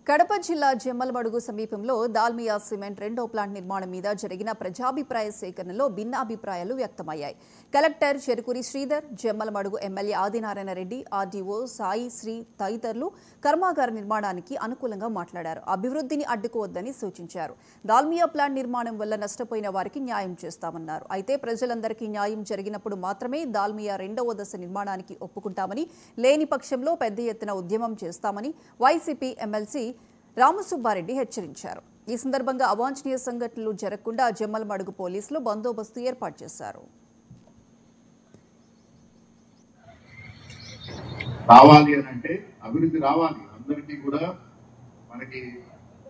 కడప జిల్లా జమ్మలమడుగు సమీపంలో దాల్మియా సిమెంట్ రెండో ప్లాంట్ నిర్మాణం మీద జరిగిన ప్రజాభిప్రాయ సేకరణలో భిన్నాభిప్రాయాలు వ్యక్తమయ్యాయి. Collector Cherukuri Sridhar, Jammalamadugu MLA Adinarayana Reddy, RDO Sai Sri తదితరులు కర్మాగార నిర్మాణానికి అనుకూలంగా మాట్లాడారు. అభివృద్ధిని అడ్డుకోవద్దని సూచించారు. దాల్మియా ప్లాంట్ నిర్మాణం వల్ల నష్టపోయిన వారికి న్యాయం చేస్తామన్నారు. అయితే ప్రజలందరికీ న్యాయం జరిగినప్పుడు మాత్రమే దాల్మియా రెండవ దశ నిర్మాణానికి ఒప్పుకుంటామని, లేని పక్షంలో పెద్ద ఎత్తున ఉద్యమం చేస్తామని వైసీపీ ఎమ్మెల్సీ రామసుబ్బారెడ్డి హెచ్చరించారు. ఈ సందర్భంగా అవాంఛనీయ సంఘటనలు జరగకుండా జమ్మలమడుగు పోలీసులు బందోబస్తు ఏర్పాటు చేశారు. రావాలి అని అంటే అభివృద్ధి రావాలి, అందరికీ కూడా మనకి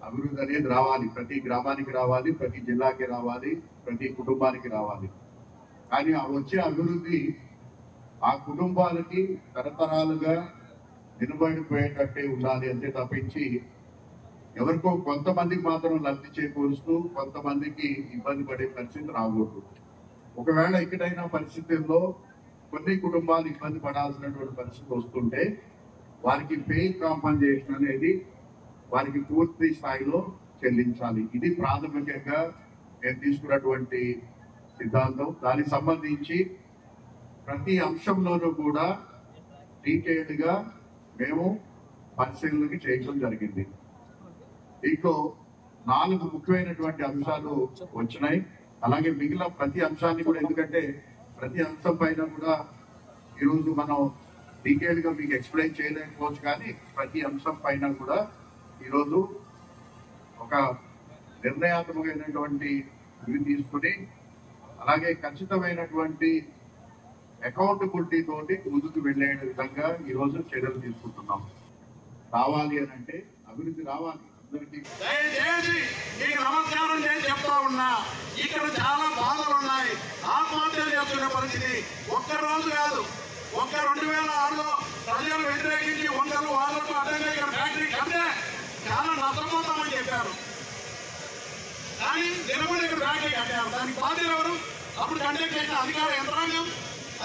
అభివృద్ధి అనేది రావాలి. ప్రతి గ్రామానికి రావాలి, ప్రతి జిల్లాకి రావాలి, ప్రతి కుటుంబానికి రావాలి. కానీ ఆ వచ్చే అభివృద్ధి ఆ కుటుంబాలకి తరతరాలుగా నిలబడిపోయేటట్టే ఉండాలి అంతే తప్పించి ఎవరికో కొంతమందికి మాత్రం లబ్ధి చేకూరుస్తూ కొంతమందికి ఇబ్బంది పడే పరిస్థితి రాకూడదు. ఒకవేళ ఎక్కడైనా పరిస్థితుల్లో కొన్ని కుటుంబాలు ఇబ్బంది పడాల్సినటువంటి పరిస్థితి వస్తుంటే వారికి పే కాంపన్సేషన్ అనేది వారికి పూర్తి స్థాయిలో చెల్లించాలి. ఇది ప్రాథమికంగా నేను తీసుకున్నటువంటి సిద్ధాంతం. దానికి సంబంధించి ప్రతి అంశంలోనూ కూడా డీటెయిల్డ్గా మేము పరిశీలనకి చేయడం జరిగింది. దీంట్లో 4 ముఖ్యమైనటువంటి అంశాలు వచ్చినాయి. అలాగే మిగిలిన ప్రతి అంశాన్ని కూడా, ఎందుకంటే ప్రతి అంశం పైన కూడా ఈరోజు మనం డీటెయిల్ గా మీకు ఎక్స్ప్లెయిన్ చేయలేకపోవచ్చు, కానీ ప్రతి అంశం పైన కూడా ఈరోజు ఒక నిర్ణయాత్మకమైనటువంటి ఇవి తీసుకుని అలాగే ఖచ్చితమైనటువంటి అకౌంటబిలిటీ తోటి ముందుకు వెళ్లే విధంగా ఈరోజు చర్యలు తీసుకుంటున్నాం. రావాలి అని అంటే అభివృద్ధి రావాలి. దయచేసి మీకు నమస్కారం చేసి చెప్తా ఉన్నా, ఇక్కడ చాలా బాధలు ఉన్నాయి. ఆత్మహత్యలు చేసుకునే పరిస్థితి ఒక్క రోజు కాదు. 2006లో ప్రజలు వ్యతిరేకించి వందలు వాళ్ళకు అడ్డంగా ఇక్కడ ఫ్యాక్టరీ కంటే చాలా నష్టపోతామని చెప్పారు. కానీ నిలబడి ఇక్కడ ఫ్యాక్టరీ కట్టారు. దానికి బాధ్యులు ఎవరు? అప్పుడు కండక్ట్ చేసిన అధికార యంత్రాంగం,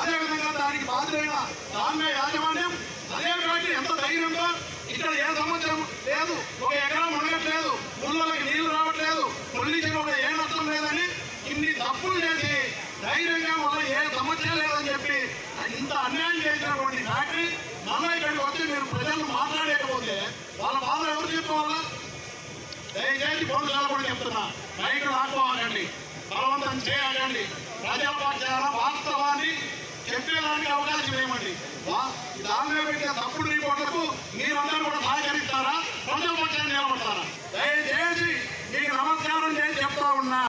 అదేవిధంగా దానికి బాధ్యులైన దాన్నే యాజమాన్యం. అదే ఫ్యాక్టరీ ఎంత ధైర్యంగా ఇక్కడ ఏ సంవత్సరం లేదు, ఒక ఎకరం ఉండట్లేదు, ముళ్ళకి నీళ్లు రావట్లేదు, పొల్యూషన్ ఒక ఏ నష్టం లేదని ఇన్ని తప్పులు చేసి ధైర్యంగా వల్ల ఏ సమస్య లేదని చెప్పి ఇంత అన్యాయం చేసినటువంటి ఫ్యాక్టరీ మళ్ళీ ఇక్కడికి వచ్చి మీరు ప్రజలు మాట్లాడలేకపోతే వాళ్ళ బాధ ఎవరు చెప్పుకోవాలా? దయచేసి పోలీసులు కూడా చెప్తున్నా, రైతులు ఆడుకోవాలండి, బలవంతం చేయాలండి, ప్రజల పక్షాన వాస్తవాన్ని చెప్పేదానికి అవకాశం ఏమండి. దాని మీద పెట్టే తప్పుడు రిపోర్టులకు మీరందరూ కూడా సహకరించి